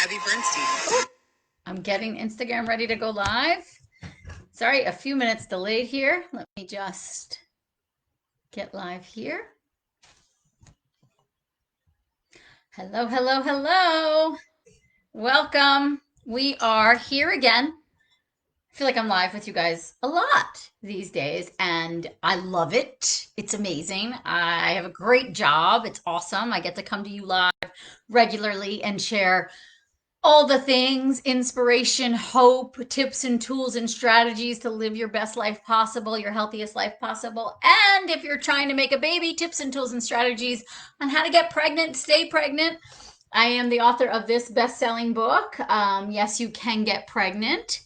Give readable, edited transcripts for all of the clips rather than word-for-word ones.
Debbie Bernstein. I'm getting Instagram ready to go live. Sorry, a few minutes delayed here. Let me just get live here. Hello, hello, hello. Welcome. We are here again. I feel like I'm live with you guys a lot these days, and I love it. It's amazing. I have a great job. It's awesome. I get to come to you live regularly and share all the things: inspiration, hope, tips and tools and strategies to live your best life possible, your healthiest life possible. And if you're trying to make a baby, tips and tools and strategies on how to get pregnant, stay pregnant. I am the author of this best-selling book, Yes, You Can Get Pregnant,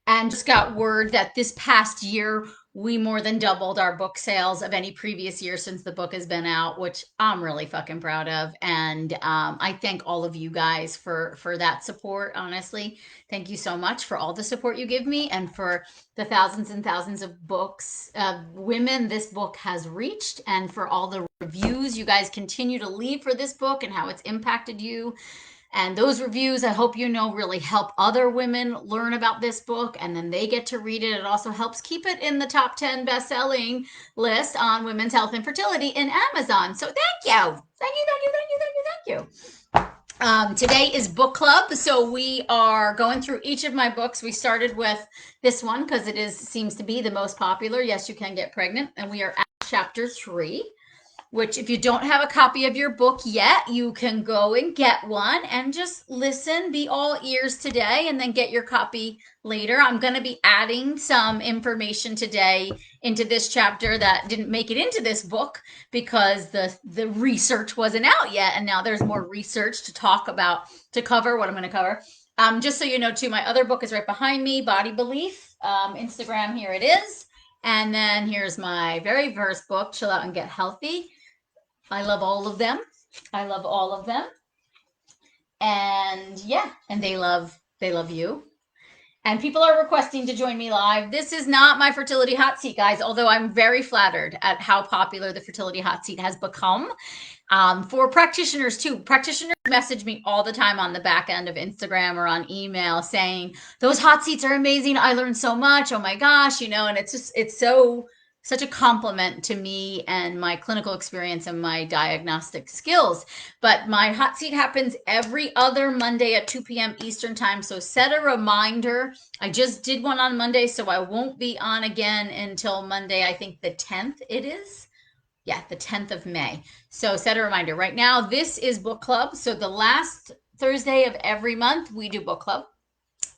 and just got word that this past year we more than doubled our book sales of any previous year since the book has been out, which I'm really fucking proud of. And I thank all of you guys for that support. Honestly, thank you so much for all the support you give me and for the thousands and thousands of books, women this book has reached, and for all the reviews you guys continue to leave for this book and how it's impacted you. And those reviews, I hope you know, really help other women learn about this book, and then they get to read it. It also helps keep it in the top 10 best-selling list on women's health and fertility in Amazon. So thank you. Thank you, thank you, thank you, thank you, thank you. Today is book club, so we are going through each of my books. We started with this one because it seems to be the most popular. Yes, You Can Get Pregnant, and we are at chapter 3. Which, if you don't have a copy of your book yet, you can go and get one and just listen, be all ears today, and then get your copy later. I'm going to be adding some information today into this chapter that didn't make it into this book because the research wasn't out yet, and now there's more research to talk about, to cover what I'm going to cover. Just so you know, too, my other book is right behind me, Body Belief. Instagram, here it is. And then here's my very first book, Chill Out and Get Healthy. I love all of them. I love all of them. And yeah, and they love you. And people are requesting to join me live. This is not my fertility hot seat, guys, although I'm very flattered at how popular the fertility hot seat has become. For practitioners too. Practitioners message me all the time on the back end of Instagram or on email saying, those hot seats are amazing. I learned so much. Oh my gosh, and it's such a compliment to me and my clinical experience and my diagnostic skills. But my hot seat happens every other Monday at 2 p.m. Eastern time. So set a reminder. I just did one on Monday, so I won't be on again until Monday, I think the 10th it is. Yeah, the 10th of May. So set a reminder. Right now, this is book club. So the last Thursday of every month, we do book club.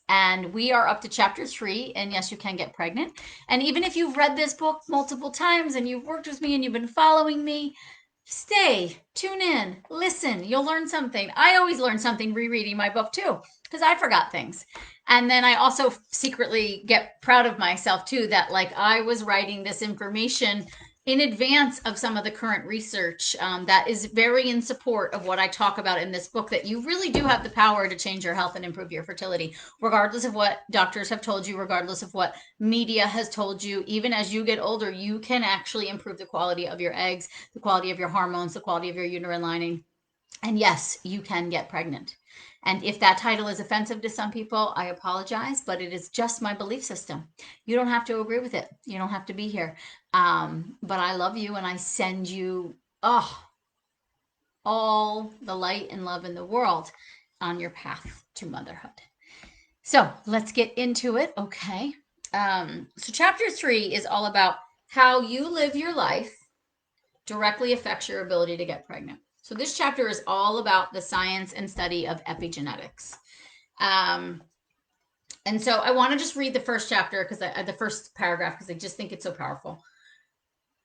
And we are up to chapter 3, and yes, you can get pregnant. And even if you've read this book multiple times and you've worked with me and you've been following me, stay, tune in, listen. You'll learn something. I always learn something rereading my book too, because I forgot things. And then I also secretly get proud of myself too, that like I was writing this information in advance of some of the current research that is very in support of what I talk about in this book, that you really do have the power to change your health and improve your fertility, regardless of what doctors have told you, regardless of what media has told you. Even as you get older, you can actually improve the quality of your eggs, the quality of your hormones, the quality of your uterine lining. And yes, you can get pregnant. And if that title is offensive to some people, I apologize, but it is just my belief system. You don't have to agree with it. You don't have to be here. But I love you, and I send you all the light and love in the world on your path to motherhood. So let's get into it. Okay. So chapter 3 is all about how you live your life directly affects your ability to get pregnant. So this chapter is all about the science and study of epigenetics. And so I want to just read the first chapter, because the first paragraph, because I just think it's so powerful.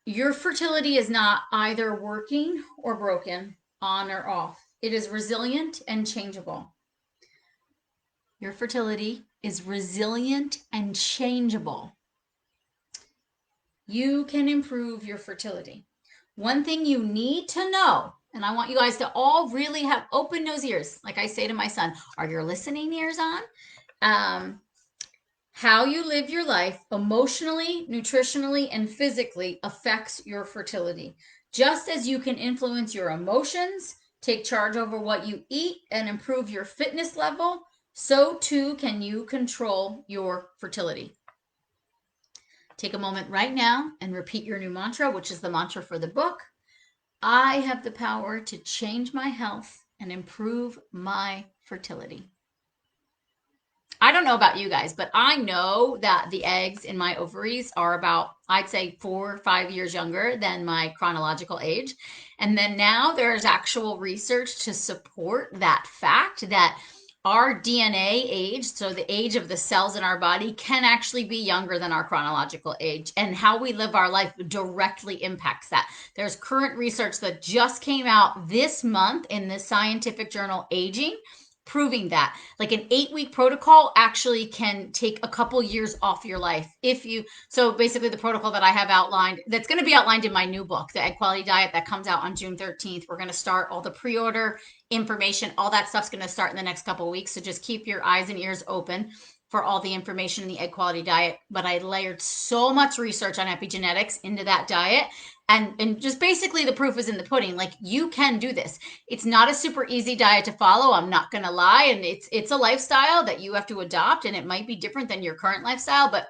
Your fertility is not either working or broken, on or off. It is resilient and changeable. Your fertility is resilient and changeable. You can improve your fertility. One thing you need to know, and I want you guys to all really have open nose ears. Like I say to my son, are your listening ears on? How you live your life emotionally, nutritionally, and physically affects your fertility. Just as you can influence your emotions, take charge over what you eat and improve your fitness level, so too can you control your fertility. Take a moment right now and repeat your new mantra, which is the mantra for the book. I have the power to change my health and improve my fertility. I don't know about you guys, but I know that the eggs in my ovaries are about, I'd say, 4 or 5 years younger than my chronological age. And then now there's actual research to support that fact that our DNA age, so the age of the cells in our body, can actually be younger than our chronological age. And how we live our life directly impacts that. There's current research that just came out this month in the scientific journal Aging, proving that like an 8-week protocol actually can take a couple years off your life if you. So basically the protocol that I have outlined, that's going to be outlined in my new book, the Egg Quality Diet, that comes out on June 13th. We're going to start all the pre-order information. All that stuff's going to start in the next couple of weeks, so just keep your eyes and ears open for all the information in the Egg Quality Diet. But I layered so much research on epigenetics into that diet, and just basically the proof is in the pudding. Like, you can do this. It's not a super easy diet to follow, I'm not gonna lie, and it's a lifestyle that you have to adopt, and it might be different than your current lifestyle, but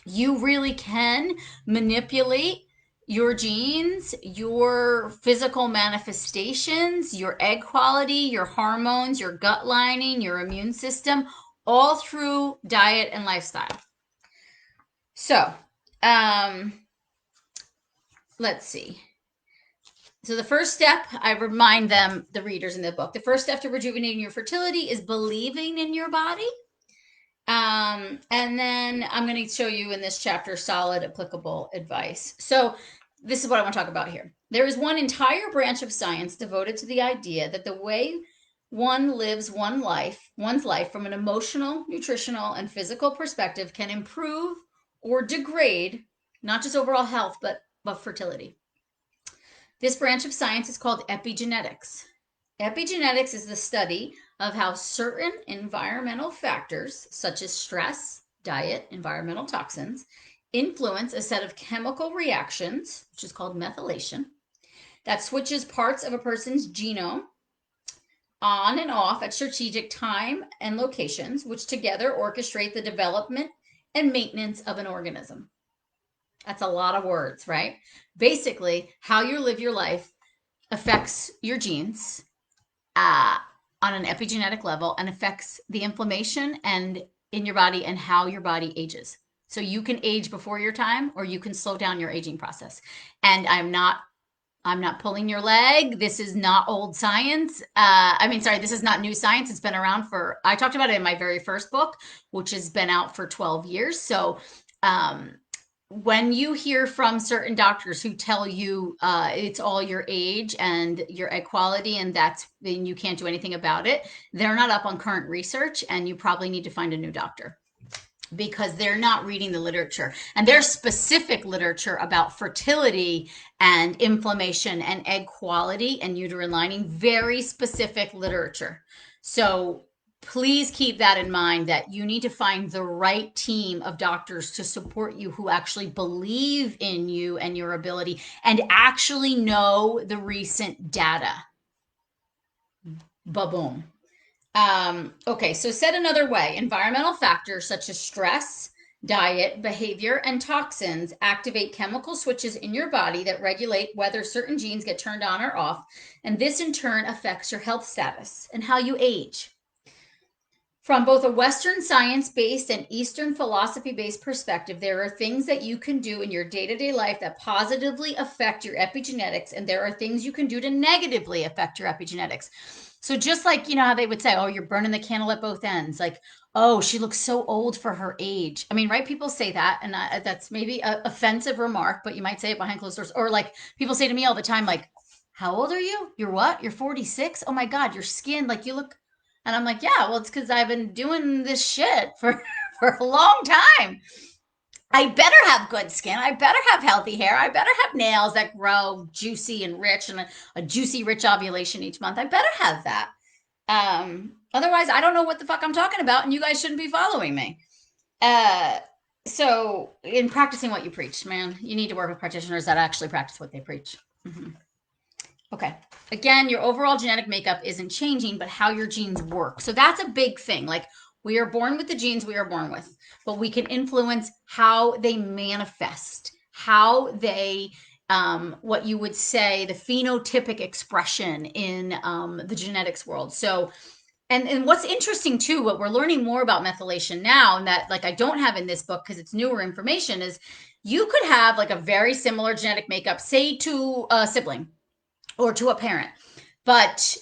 you really can manipulate your genes, your physical manifestations, your egg quality, your hormones, your gut lining, your immune system, all through diet and lifestyle. So, let's see. So the first step, I remind them, the readers in the book, the first step to rejuvenating your fertility is believing in your body. And then I'm going to show you in this chapter solid, applicable advice. So this is what I want to talk about here. There is one entire branch of science devoted to the idea that the way one lives one's life from an emotional, nutritional, and physical perspective can improve or degrade not just overall health, but fertility. This branch of science is called epigenetics. Epigenetics is the study of how certain environmental factors, such as stress, diet, environmental toxins, influence a set of chemical reactions, which is called methylation, that switches parts of a person's genome on and off at strategic time and locations, which together orchestrate the development and maintenance of an organism. That's a lot of words, right? Basically, how you live your life affects your genes on an epigenetic level and affects the inflammation and in your body and how your body ages. So you can age before your time, or you can slow down your aging process. And I'm not pulling your leg. This is not old science. This is not new science. It's been around I talked about it in my very first book, which has been out for 12 years. So, when you hear from certain doctors who tell you it's all your age and your egg quality, and then you can't do anything about it, they're not up on current research, and you probably need to find a new doctor, because they're not reading the literature. And there's specific literature about fertility and inflammation and egg quality and uterine lining, very specific literature. So please keep that in mind, that you need to find the right team of doctors to support you, who actually believe in you and your ability and actually know the recent data. Ba-boom. Okay, so said another way, environmental factors such as stress, diet, behavior, and toxins activate chemical switches in your body that regulate whether certain genes get turned on or off, and this in turn affects your health status and how you age. From both a Western science-based and Eastern philosophy-based perspective, there are things that you can do in your day-to-day life that positively affect your epigenetics, and there are things you can do to negatively affect your epigenetics. So just like, how they would say, oh, you're burning the candle at both ends. Like, oh, she looks so old for her age. I mean, right? People say that, and that's maybe an offensive remark, but you might say it behind closed doors. Or like people say to me all the time, like, how old are you? You're what? You're 46? Oh my God, your skin, like you look. And I'm like, yeah, well, it's because I've been doing this shit for a long time. I better have good skin. I better have healthy hair. I better have nails that grow juicy and rich, and a juicy, rich ovulation each month. I better have that. Otherwise, I don't know what the fuck I'm talking about, and you guys shouldn't be following me. So in practicing what you preach, man, you need to work with practitioners that actually practice what they preach. Mm-hmm. Okay. Again, your overall genetic makeup isn't changing, but how your genes work. So that's a big thing. Like we are born with the genes we are born with, but we can influence how they manifest, how they, what you would say, the phenotypic expression in the genetics world. So, and what's interesting too, what we're learning more about methylation now, and that like I don't have in this book because it's newer information, is you could have like a very similar genetic makeup, say to a sibling or to a parent, but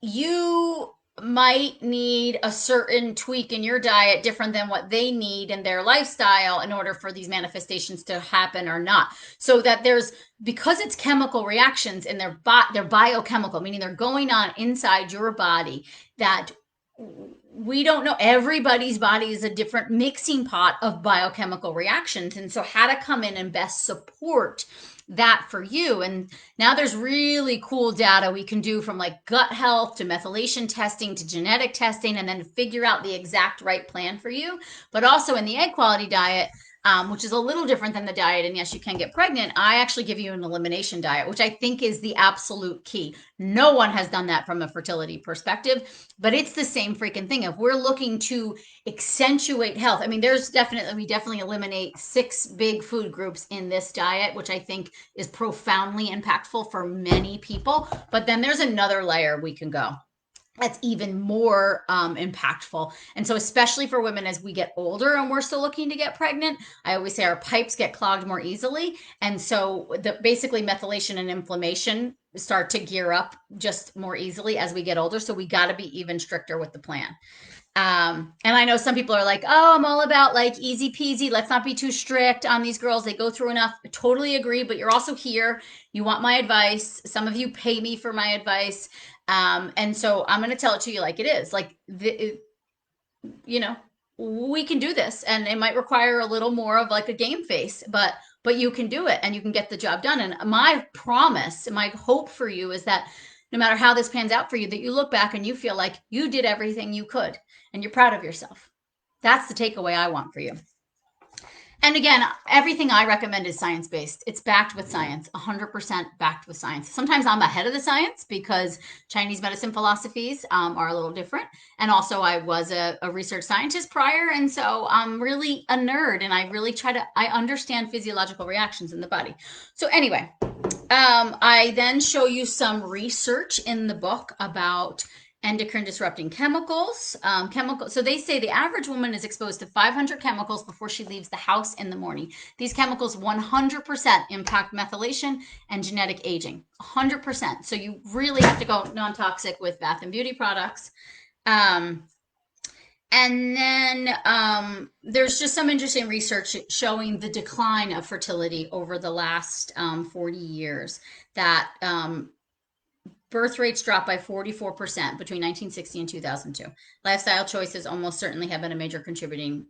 you might need a certain tweak in your diet different than what they need in their lifestyle in order for these manifestations to happen or not. So that there's, because it's chemical reactions in their biochemical, meaning they're going on inside your body, that we don't know, everybody's body is a different mixing pot of biochemical reactions, and so how to come in and best support that for you. And now there's really cool data we can do, from like gut health to methylation testing to genetic testing, and then figure out the exact right plan for you. But also in the egg quality diet, which is a little different than the diet, and yes, you can get pregnant, I actually give you an elimination diet, which I think is the absolute key. No one has done that from a fertility perspective, but it's the same freaking thing. If we're looking to accentuate health, I mean, we definitely eliminate 6 big food groups in this diet, which I think is profoundly impactful for many people. But then there's another layer we can go that's even more impactful. And so, especially for women as we get older and we're still looking to get pregnant, I always say our pipes get clogged more easily. And so, basically, methylation and inflammation start to gear up just more easily as we get older. So, we got to be even stricter with the plan. And I know some people are like, oh, I'm all about like easy peasy. Let's not be too strict on these girls. They go through enough. I totally agree. But you're also here. You want my advice. Some of you pay me for my advice. And so I'm going to tell it to you like it is. Like, you know, we can do this, and it might require a little more of like a game face, but you can do it and you can get the job done. And my promise, my hope for you is that no matter how this pans out for you, that you look back and you feel like you did everything you could and you're proud of yourself. That's the takeaway I want for you. And again, everything I recommend is science based. It's backed with science, 100% backed with science. Sometimes I'm ahead of the science because Chinese medicine philosophies are a little different. And also, I was a research scientist prior. And so I'm really a nerd, and I really I understand physiological reactions in the body. So, anyway, I then show you some research in the book about endocrine disrupting chemicals. So they say the average woman is exposed to 500 chemicals before she leaves the house in the morning. These chemicals 100% impact methylation and genetic aging. 100%. So you really have to go non-toxic with bath and beauty products. And then there's just some interesting research showing the decline of fertility over the last 40 years, that birth rates dropped by 44% between 1960 and 2002. Lifestyle choices almost certainly have been a major contributor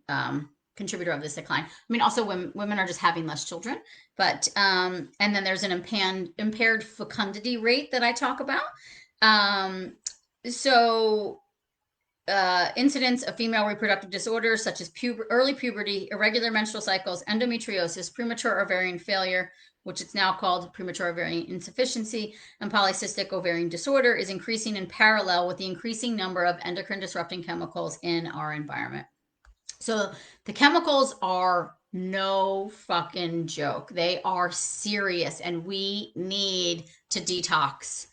of this decline. I mean, also women are just having less children, but and then there's an impaired fecundity rate that I talk about. So incidence of female reproductive disorders such as early puberty, irregular menstrual cycles, endometriosis, premature ovarian failure, which it's now called premature ovarian insufficiency, and polycystic ovarian disorder is increasing in parallel with the increasing number of endocrine disrupting chemicals in our environment. So the chemicals are no fucking joke. They are serious, and we need to detox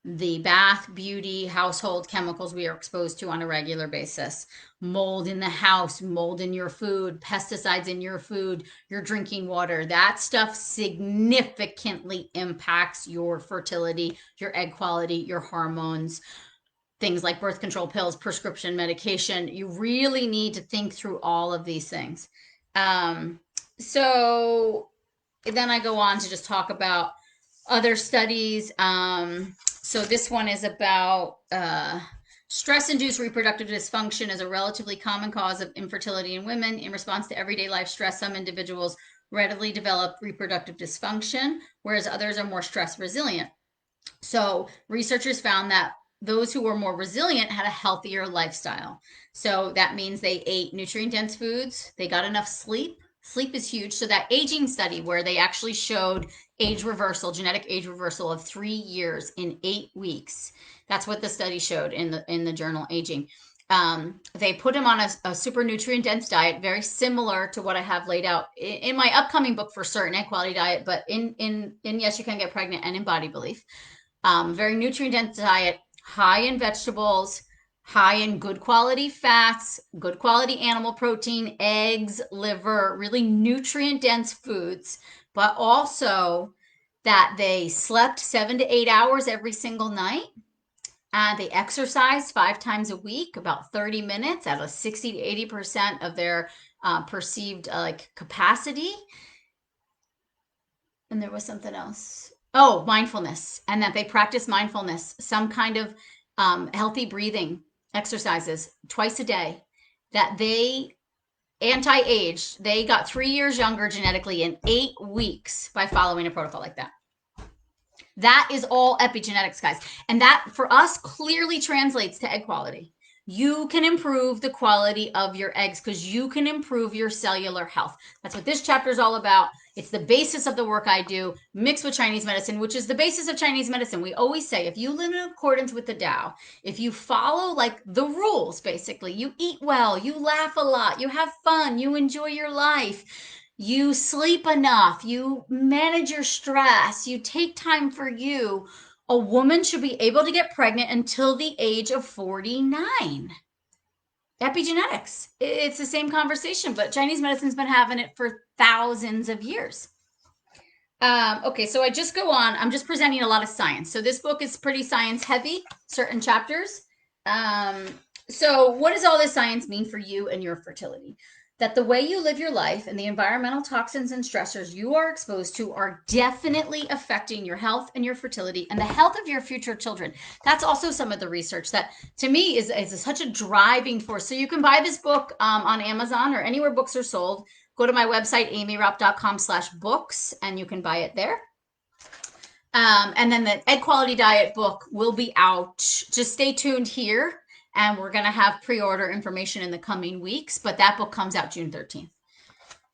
the bath, beauty, household chemicals we are exposed to on a regular basis. Mold in the house, mold in your food, pesticides in your food, your drinking water. That stuff significantly impacts your fertility, your egg quality, your hormones, things like birth control pills, prescription medication. You really need to think through all of these things. So then I go on to just talk about other studies. So this one is about stress-induced reproductive dysfunction is a relatively common cause of infertility in women. In response to everyday life stress, some individuals readily develop reproductive dysfunction, whereas others are more stress resilient. So researchers found that those who were more resilient had a healthier lifestyle. So that means they ate nutrient-dense foods, they got enough sleep, Sleep is huge. So that aging study where they actually showed age reversal, genetic age reversal of 3 years in 8 weeks. That's what the study showed in the journal Aging. They put him on a super nutrient dense diet, very similar to what I have laid out in my upcoming book for certain, Egg Quality Diet, but in Yes You Can Get Pregnant and in Body Belief. Very nutrient dense diet, high in vegetables, high in good quality fats, good quality animal protein, eggs, liver, really nutrient dense foods, but also that they slept 7 to 8 hours every single night. They exercise 5 times a week, about 30 minutes out of 60 to 80% of their perceived capacity. And there was something else. Oh, mindfulness, and that they practice mindfulness, some kind of healthy breathing exercises twice a day. That they anti-aged. They got 3 years younger genetically in 8 weeks by following a protocol like that. That is all epigenetics, guys. And that for us clearly translates to egg quality. You can improve the quality of your eggs because you can improve your cellular health. That's what this chapter is all about. It's the basis of the work I do, mixed with Chinese medicine, which is the basis of Chinese medicine. We always say if you live in accordance with the Tao, if you follow like the rules, basically, you eat well, you laugh a lot, you have fun, you enjoy your life, you sleep enough, you manage your stress, you take time for you, a woman should be able to get pregnant until the age of 49. Epigenetics. It's the same conversation, but Chinese medicine's been having it for thousands of years. Okay, so I just go on. I'm just presenting a lot of science. So this book is pretty science heavy, certain chapters. So what does all this science mean for you and your fertility? That the way you live your life and the environmental toxins and stressors you are exposed to are definitely affecting your health and your fertility and the health of your future children. That's also some of the research that to me is such a driving force. So you can buy this book on Amazon or anywhere books are sold. Go to my website, amyropp.com/books, and you can buy it there. And then the Egg Quality Diet book will be out. Just stay tuned here. And we're going to have pre-order information in the coming weeks, but that book comes out June 13th.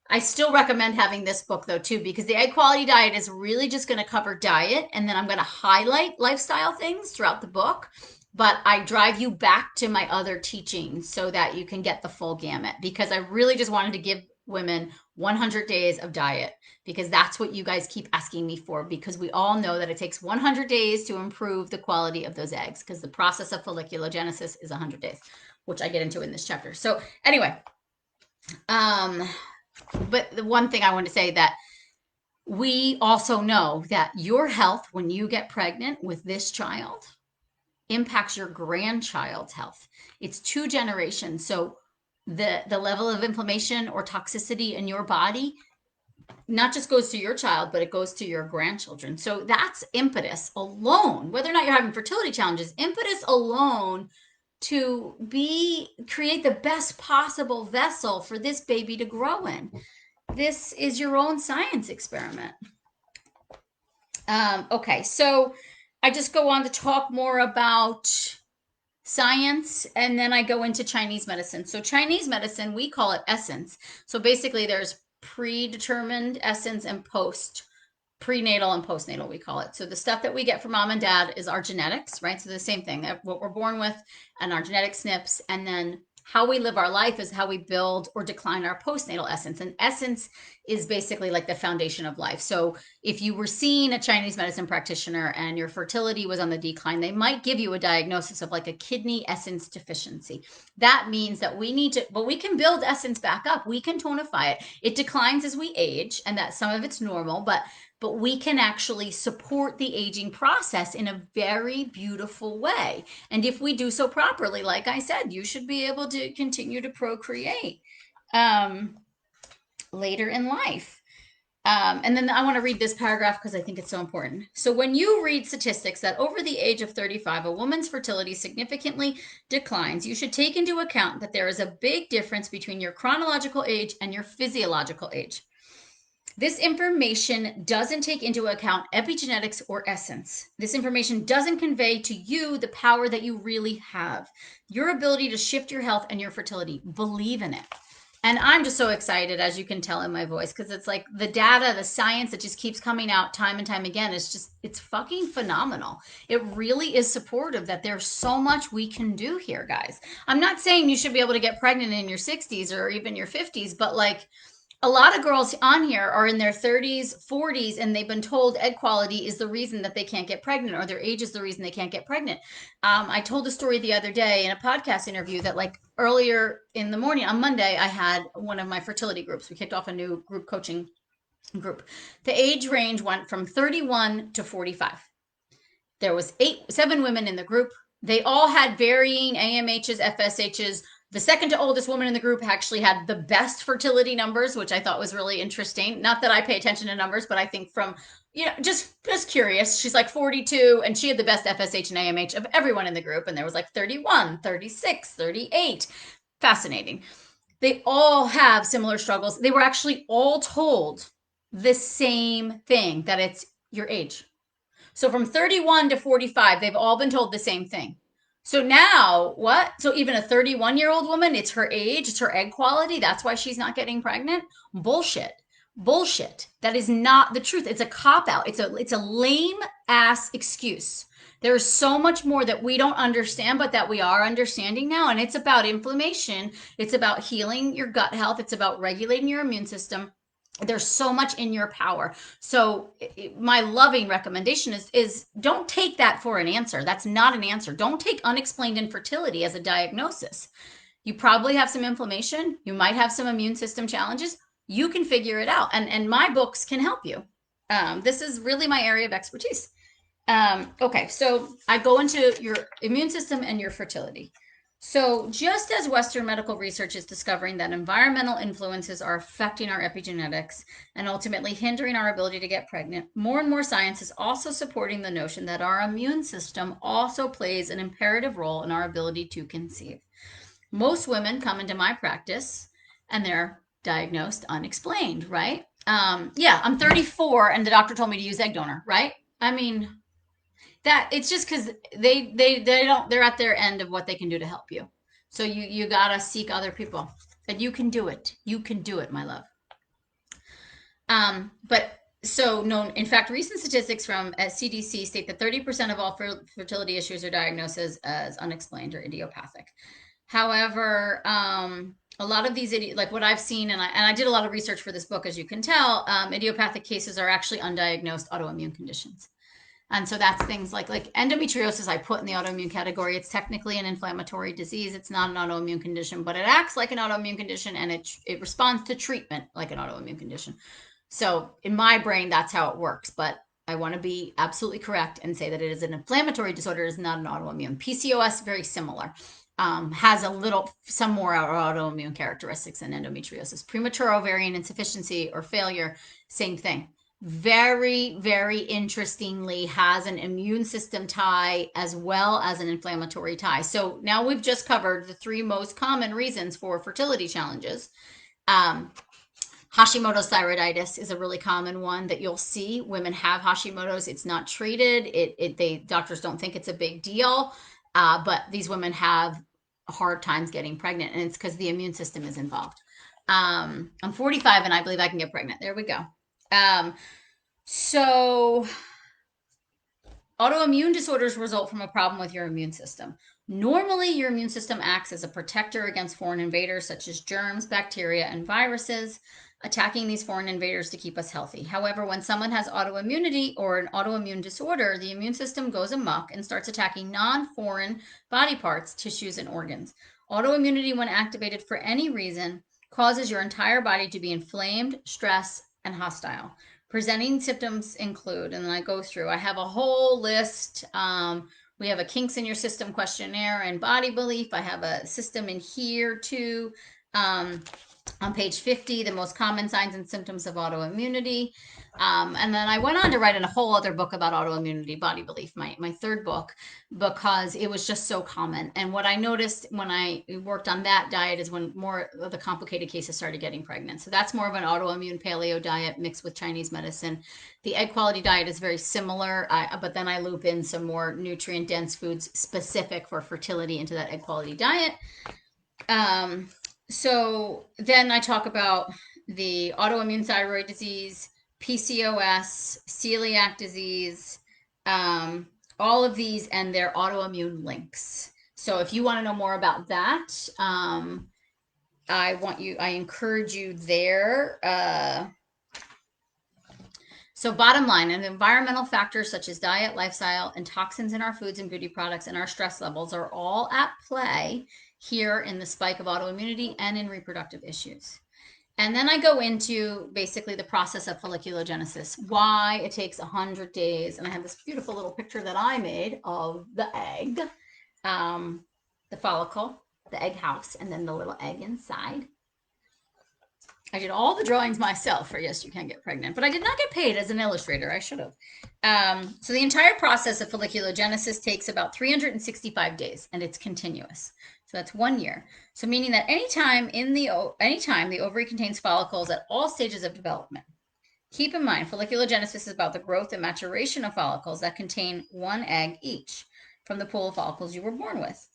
I still recommend having this book though too, because the Egg Quality Diet is really just going to cover diet, and then I'm going to highlight lifestyle things throughout the book, but I drive you back to my other teachings so that you can get the full gamut, because I really just wanted to give women 100 days of diet, because that's what you guys keep asking me for, because we all know that it takes 100 days to improve the quality of those eggs, because the process of folliculogenesis is 100 days, which I get into in this chapter. So anyway, but the one thing I want to say that we also know that your health when you get pregnant with this child impacts your grandchild's health. It's 2 generations. So the level of inflammation or toxicity in your body not just goes to your child, but it goes to your grandchildren. So that's impetus alone, whether or not you're having fertility challenges, impetus alone to create the best possible vessel for this baby to grow in. This is your own science experiment. Okay, so I just go on to talk more about science, and then I go into Chinese medicine. So Chinese medicine, we call it essence. So basically there's predetermined essence and prenatal and postnatal, we call it. So the stuff that we get from mom and dad is our genetics, right? So the same thing, what we're born with and our genetic SNPs, and then how we live our life is how we build or decline our postnatal essence. And essence is basically like the foundation of life. So if you were seeing a Chinese medicine practitioner and your fertility was on the decline, they might give you a diagnosis of like a kidney essence deficiency. That means that we need to, but we can build essence back up. We can tonify it. It declines as we age, and that some of it's normal, but we can actually support the aging process in a very beautiful way. And if we do so properly, like I said, you should be able to continue to procreate later in life. And then I want to read this paragraph because I think it's so important. So when you read statistics that over the age of 35, a woman's fertility significantly declines, you should take into account that there is a big difference between your chronological age and your physiological age. This information doesn't take into account epigenetics or essence. This information doesn't convey to you the power that you really have, your ability to shift your health and your fertility. Believe in it. And I'm just so excited, as you can tell in my voice, because it's like the data, the science that just keeps coming out time and time again is just, it's fucking phenomenal. It really is supportive that there's so much we can do here, guys. I'm not saying you should be able to get pregnant in your 60s or even your 50s, but like, a lot of girls on here are in their 30s, 40s, and they've been told egg quality is the reason that they can't get pregnant, or their age is the reason they can't get pregnant. I told a story the other day in a podcast interview that, like, earlier in the morning on Monday, I had one of my fertility groups. We kicked off a new group coaching group. The age range went from 31 to 45. There was 7 women in the group. They all had varying AMHs, FSHs. The second to oldest woman in the group actually had the best fertility numbers, which I thought was really interesting. Not that I pay attention to numbers, but I think from, just curious. She's like 42, and she had the best FSH and AMH of everyone in the group. And there was like 31, 36, 38. Fascinating. They all have similar struggles. They were actually all told the same thing, that it's your age. So from 31 to 45, they've all been told the same thing. So now what? So even a 31-year-old woman, it's her age, it's her egg quality. That's why she's not getting pregnant. Bullshit. Bullshit. That is not the truth. It's a cop out. It's a lame ass excuse. There's so much more that we don't understand, but that we are understanding now. And it's about inflammation. It's about healing your gut health. It's about regulating your immune system. There's so much in your power. So my loving recommendation is don't take that for an answer. That's not an answer. Don't take unexplained infertility as a diagnosis. You probably have some inflammation. You might have some immune system challenges. You can figure it out. And my books can help you. This is really my area of expertise. Okay, so I go into your immune system and your fertility. So, just as Western medical research is discovering that environmental influences are affecting our epigenetics and ultimately hindering our ability to get pregnant, more and more science is also supporting the notion that our immune system also plays an imperative role in our ability to conceive. Most women come into my practice and they're diagnosed unexplained, right? Yeah, I'm 34 and the doctor told me to use egg donor, right? I mean, that it's just because they don't, they're at their end of what they can do to help you. So you gotta seek other people, and you can do it. You can do it, my love. But so no, in fact, recent statistics from CDC state that 30% of all fertility issues are diagnosed as unexplained or idiopathic. However, a lot of these like what I've seen, and I did a lot of research for this book, as you can tell, idiopathic cases are actually undiagnosed autoimmune conditions. And so that's things like endometriosis I put in the autoimmune category. It's technically an inflammatory disease. It's not an autoimmune condition, but it acts like an autoimmune condition, and it responds to treatment like an autoimmune condition. So in my brain, that's how it works. But I want to be absolutely correct and say that it is an inflammatory disorder. It is not an autoimmune. PCOS, very similar. Has some more autoimmune characteristics than endometriosis. Premature ovarian insufficiency or failure, same thing. Very, very interestingly, has an immune system tie as well as an inflammatory tie. So now we've just covered the 3 most common reasons for fertility challenges. Hashimoto's thyroiditis is a really common one that you'll see. Women have Hashimoto's. It's not treated. Doctors don't think it's a big deal, but these women have hard times getting pregnant, and it's because the immune system is involved. I'm 45 and I believe I can get pregnant. There we go. So autoimmune disorders result from a problem with your immune system. Normally, your immune system acts as a protector against foreign invaders such as germs, bacteria, and viruses, attacking these foreign invaders to keep us healthy. However, when someone has autoimmunity or an autoimmune disorder, the immune system goes amok and starts attacking non-foreign body parts, tissues, and organs. Autoimmunity, when activated for any reason, causes your entire body to be inflamed, stressed, and hostile. Presenting symptoms include, and then I go through, I have a whole list. We have a kinks in your system questionnaire and body belief. I have a system in here too. On page 50, the most common signs and symptoms of autoimmunity. And then I went on to write in a whole other book about autoimmunity, body belief, my 3rd book, because it was just so common. And what I noticed when I worked on that diet is when more of the complicated cases started getting pregnant. So that's more of an autoimmune paleo diet mixed with Chinese medicine. The egg quality diet is very similar, but then I loop in some more nutrient dense foods specific for fertility into that egg quality diet. So then I talk about the autoimmune thyroid disease, PCOS, celiac disease, um, all of these and their autoimmune links. So if you want to know more about that, I encourage you there. So bottom line, and environmental factors such as diet, lifestyle, and toxins in our foods and beauty products and our stress levels are all at play here in the spike of autoimmunity and in reproductive issues. And then I go into basically the process of folliculogenesis, why it takes 100 days. And I have this beautiful little picture that I made of the egg, um, the follicle, the egg house, and then the little egg inside. I did all the drawings myself for Yes, You Can Get Pregnant, but I did not get paid as an illustrator. I should have. So the entire process of folliculogenesis takes about 365 days, and it's continuous. So that's 1 year. So meaning that anytime the ovary contains follicles at all stages of development. Keep in mind, folliculogenesis is about the growth and maturation of follicles that contain one egg each from the pool of follicles you were born with.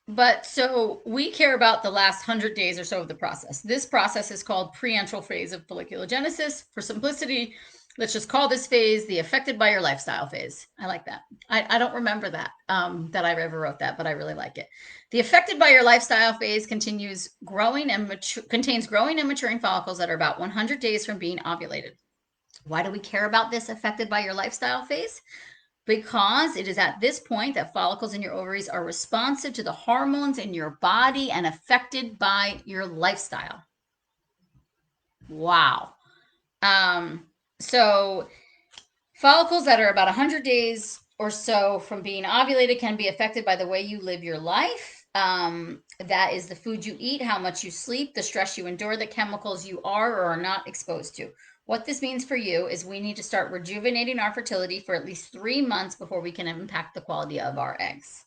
But so we care about the last 100 days or so of the process. This process is called preantral phase of folliculogenesis. For simplicity, let's just call this phase the affected by your lifestyle phase. I like that. I don't remember that, that I ever wrote that, but I really like it. The affected by your lifestyle phase contains growing and maturing follicles that are about 100 days from being ovulated. Why do we care about this affected by your lifestyle phase? Because it is at this point that follicles in your ovaries are responsive to the hormones in your body and affected by your lifestyle. Wow. So follicles that are about 100 days or so from being ovulated can be affected by the way you live your life. That is the food you eat, how much you sleep, the stress you endure, the chemicals you are or are not exposed to. What this means for you is we need to start rejuvenating our fertility for at least 3 months before we can impact the quality of our eggs.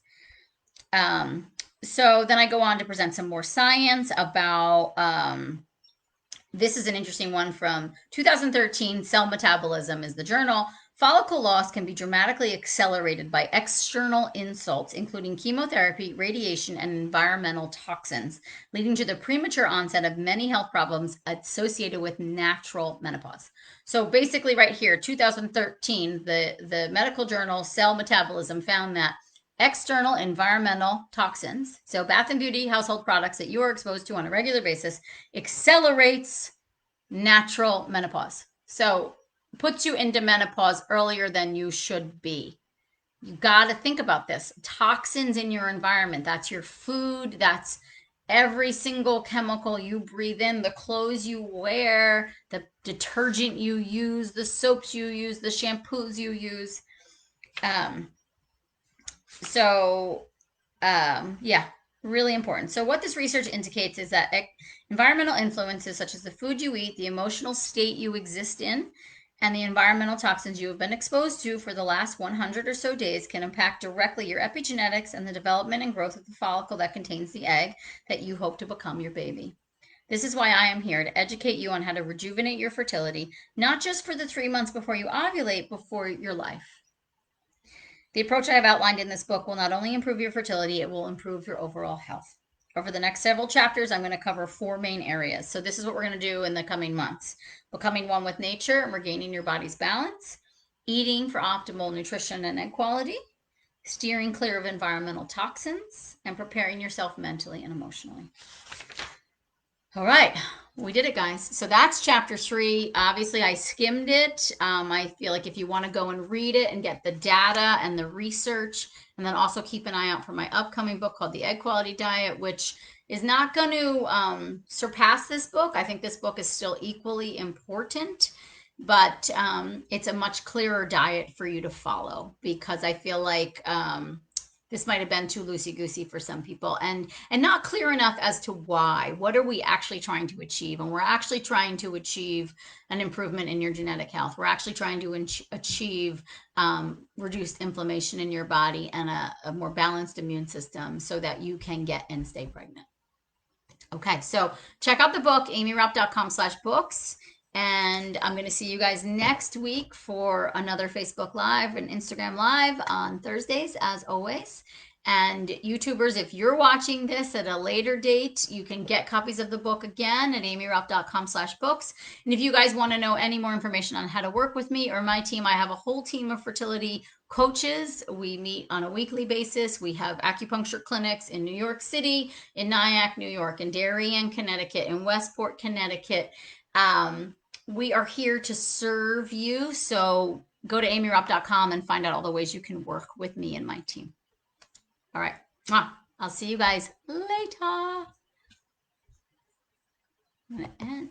So then I go on to present some more science about this is an interesting one from 2013. Cell Metabolism is the journal. Follicle loss can be dramatically accelerated by external insults, including chemotherapy, radiation, and environmental toxins, leading to the premature onset of many health problems associated with natural menopause. So basically, right here, 2013, the medical journal Cell Metabolism found that external environmental toxins, so bath and beauty household products that you are exposed to on a regular basis, accelerates natural menopause. So puts you into menopause earlier than you should be. You got to think about this. Toxins in your environment, that's your food, that's every single chemical you breathe in, the clothes you wear, the detergent you use, the soaps you use, the shampoos you use. Yeah, really important. So what this research indicates is that environmental influences such as the food you eat, the emotional state you exist in, and the environmental toxins you have been exposed to for the last 100 or so days can impact directly your epigenetics and the development and growth of the follicle that contains the egg that you hope to become your baby. This is why I am here to educate you on how to rejuvenate your fertility, not just for the 3 months before you ovulate, but for your life. The approach I have outlined in this book will not only improve your fertility, it will improve your overall health. Over the next several chapters, I'm going to cover 4 main areas. So this is what we're going to do in the coming months. Becoming one with nature and regaining your body's balance, eating for optimal nutrition and egg quality, steering clear of environmental toxins, and preparing yourself mentally and emotionally. All right, we did it, guys. So that's chapter 3. Obviously, I skimmed it. I feel like if you want to go and read it and get the data and the research, and then also keep an eye out for my upcoming book called The Egg Quality Diet, which is not going to surpass this book. I think this book is still equally important, but it's a much clearer diet for you to follow because I feel like this might have been too loosey-goosey for some people and not clear enough as to why. What are we actually trying to achieve? And we're actually trying to achieve an improvement in your genetic health. We're actually trying to achieve reduced inflammation in your body and a more balanced immune system so that you can get and stay pregnant. Okay, so check out the book, amyrapp.com/books. And I'm going to see you guys next week for another Facebook Live and Instagram Live on Thursdays, as always. And YouTubers, if you're watching this at a later date, you can get copies of the book again at amyrupp.com/books. And if you guys want to know any more information on how to work with me or my team, I have a whole team of fertility coaches. We meet on a weekly basis. We have acupuncture clinics in New York City, in Nyack, New York, in Darien, Connecticut, in Westport, Connecticut. We are here to serve you. So go to amyrupp.com and find out all the ways you can work with me and my team. All right. I'll see you guys later. I'm going to end.